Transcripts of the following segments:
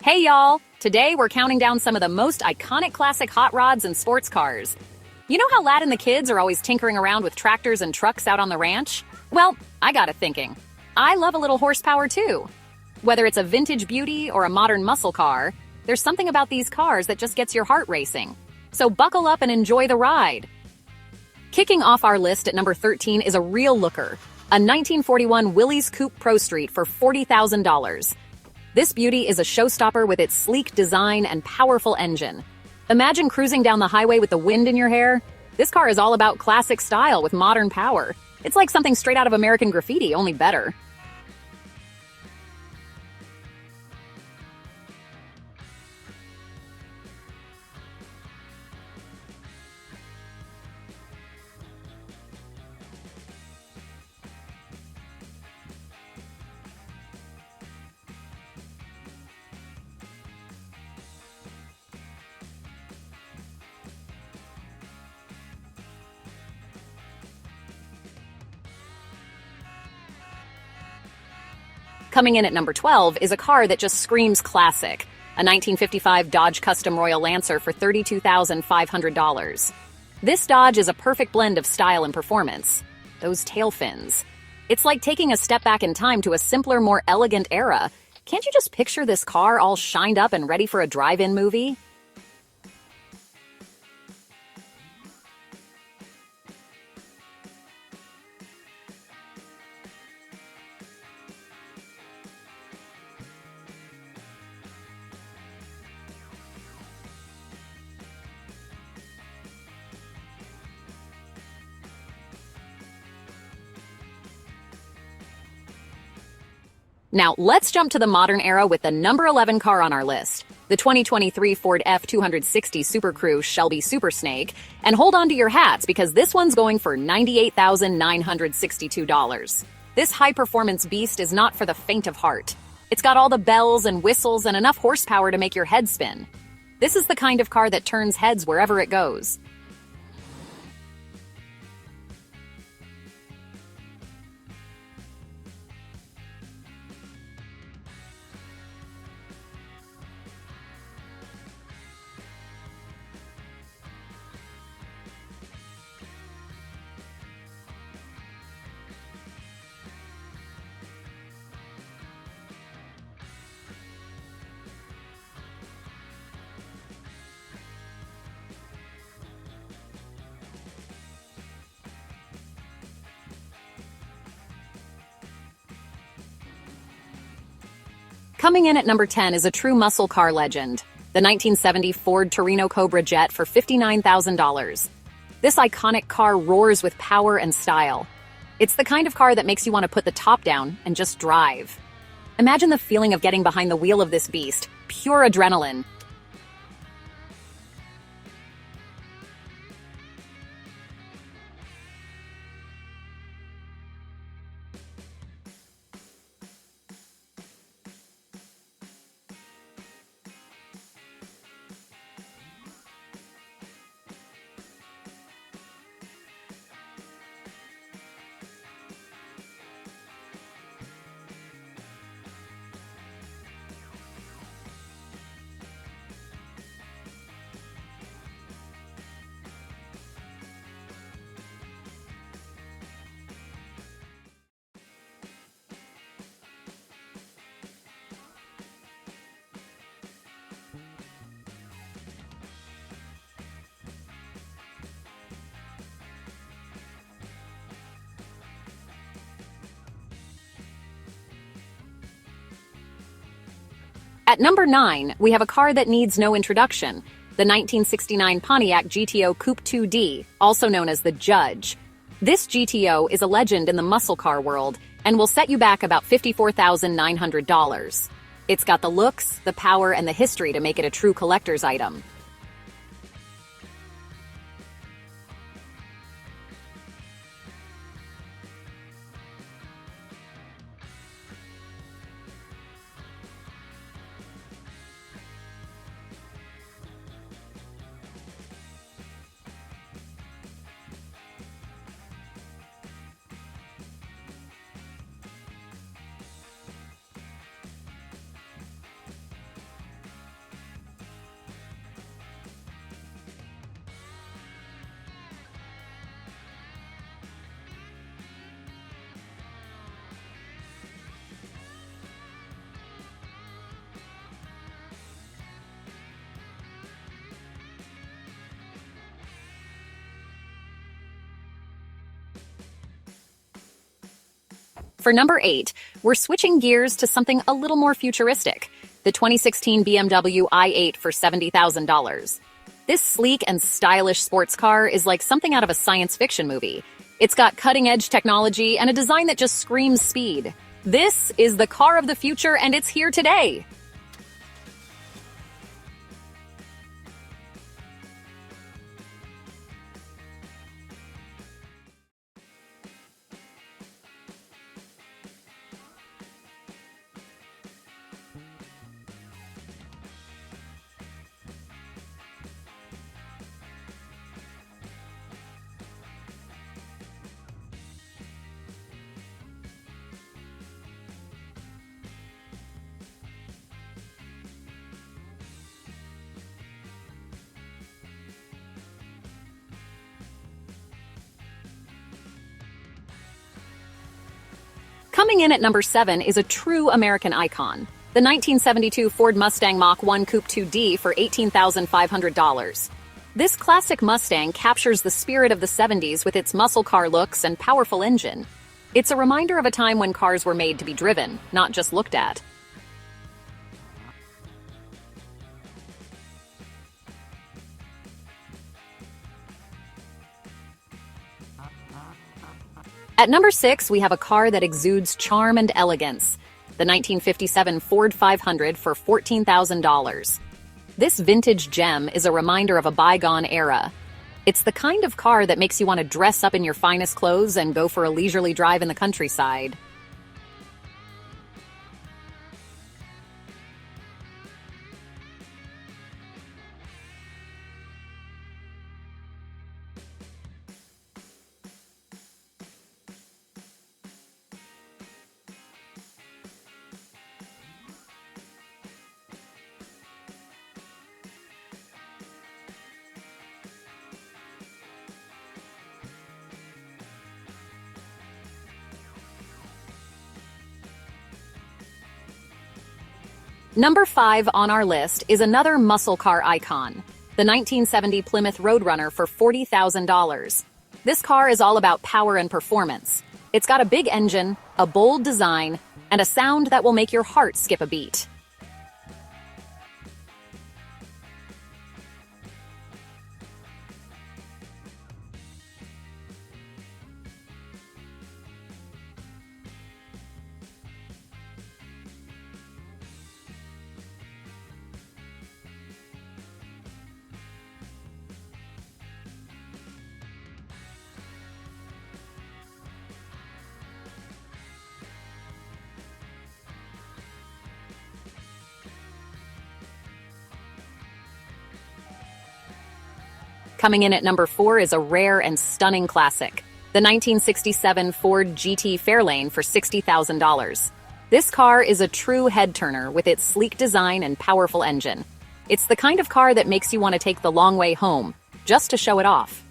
Hey y'all! Today we're counting down some of the most iconic classic hot rods and sports cars. You know how Lad and the kids are always tinkering around with tractors and trucks out on the ranch? Well, I got it thinking. I love a little horsepower too. Whether it's a vintage beauty or a modern muscle car, there's something about these cars that just gets your heart racing. So buckle up and enjoy the ride. Kicking off our list at number 13 is a real looker, a 1941 Willys Coupe Pro Street for $40,000. This beauty is a showstopper with its sleek design and powerful engine. Imagine cruising down the highway with the wind in your hair. This car is all about classic style with modern power. It's like something straight out of American Graffiti, only better. Coming in at number 12 is a car that just screams classic, a 1955 Dodge Custom Royal Lancer for $32,500. This Dodge is a perfect blend of style and performance. Those tail fins. It's like taking a step back in time to a simpler, more elegant era. Can't you just picture this car all shined up and ready for a drive-in movie? Now, let's jump to the modern era with the number 11 car on our list, the 2023 Ford F-260 Super Crew Shelby Super Snake, and hold on to your hats because this one's going for $98,962. This high-performance beast is not for the faint of heart. It's got all the bells and whistles and enough horsepower to make your head spin. This is the kind of car that turns heads wherever it goes. Coming in at number 10 is a true muscle car legend, the 1970 Ford Torino Cobra Jet for $59,000. This iconic car roars with power and style. It's the kind of car that makes you want to put the top down and just drive. Imagine the feeling of getting behind the wheel of this beast, pure adrenaline. At number 9, we have a car that needs no introduction, the 1969 Pontiac GTO Coupe 2D, also known as the Judge. This GTO is a legend in the muscle car world and will set you back about $54,900. It's got the looks, the power, and the history to make it a true collector's item. For number 8, we're switching gears to something a little more futuristic, the 2016 BMW i8 for $70,000. This sleek and stylish sports car is like something out of a science fiction movie. It's got cutting-edge technology and a design that just screams speed. This is the car of the future, and it's here today. Coming in at number 7 is a true American icon, the 1972 Ford Mustang Mach 1 Coupe 2D for $18,500. This classic Mustang captures the spirit of the 70s with its muscle car looks and powerful engine. It's a reminder of a time when cars were made to be driven, not just looked at. At number 6, we have a car that exudes charm and elegance, the 1957 Ford 500 for $14,000. This vintage gem is a reminder of a bygone era. It's the kind of car that makes you want to dress up in your finest clothes and go for a leisurely drive in the countryside. Number 5 on our list is another muscle car icon, the 1970 Plymouth Roadrunner for $40,000. This car is all about power and performance. It's got a big engine, a bold design, and a sound that will make your heart skip a beat. Coming in at number 4 is a rare and stunning classic, the 1967 Ford GT Fairlane for $60,000. This car is a true head-turner with its sleek design and powerful engine. It's the kind of car that makes you want to take the long way home, just to show it off.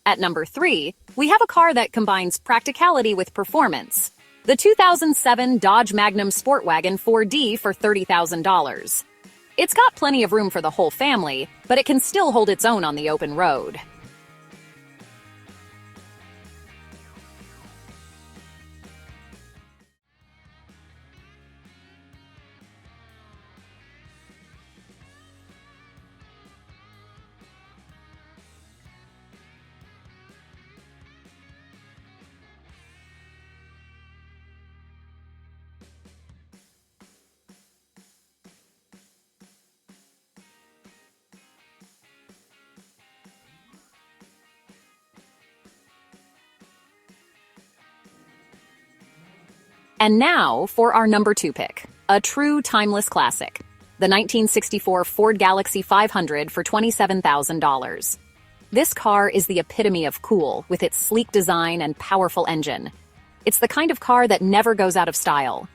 At number 3, we have a car that combines practicality with performance, the 2007 Dodge Magnum Sport Wagon 4D for $30,000. It's got plenty of room for the whole family, but it can still hold its own on the open road. And now for our number 2 pick, a true timeless classic, the 1964 Ford Galaxie 500 for $27,000. This car is the epitome of cool with its sleek design and powerful engine. It's the kind of car that never goes out of style.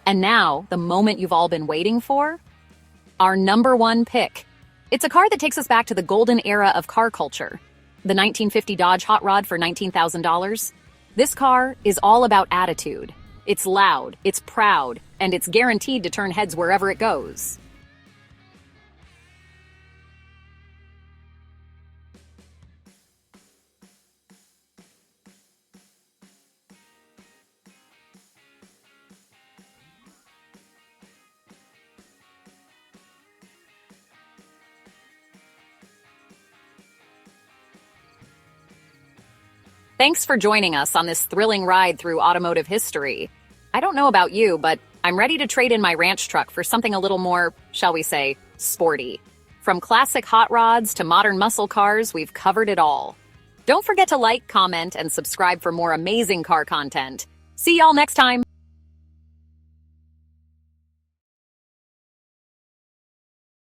And now, the moment you've all been waiting for? Our number one pick. It's a car that takes us back to the golden era of car culture. The 1950 Dodge Hot Rod for $19,000. This car is all about attitude. It's loud, it's proud, and it's guaranteed to turn heads wherever it goes. Thanks for joining us on this thrilling ride through automotive history. I don't know about you, but I'm ready to trade in my ranch truck for something a little more, shall we say, sporty. From classic hot rods to modern muscle cars, we've covered it all. Don't forget to like, comment, and subscribe for more amazing car content. See y'all next time!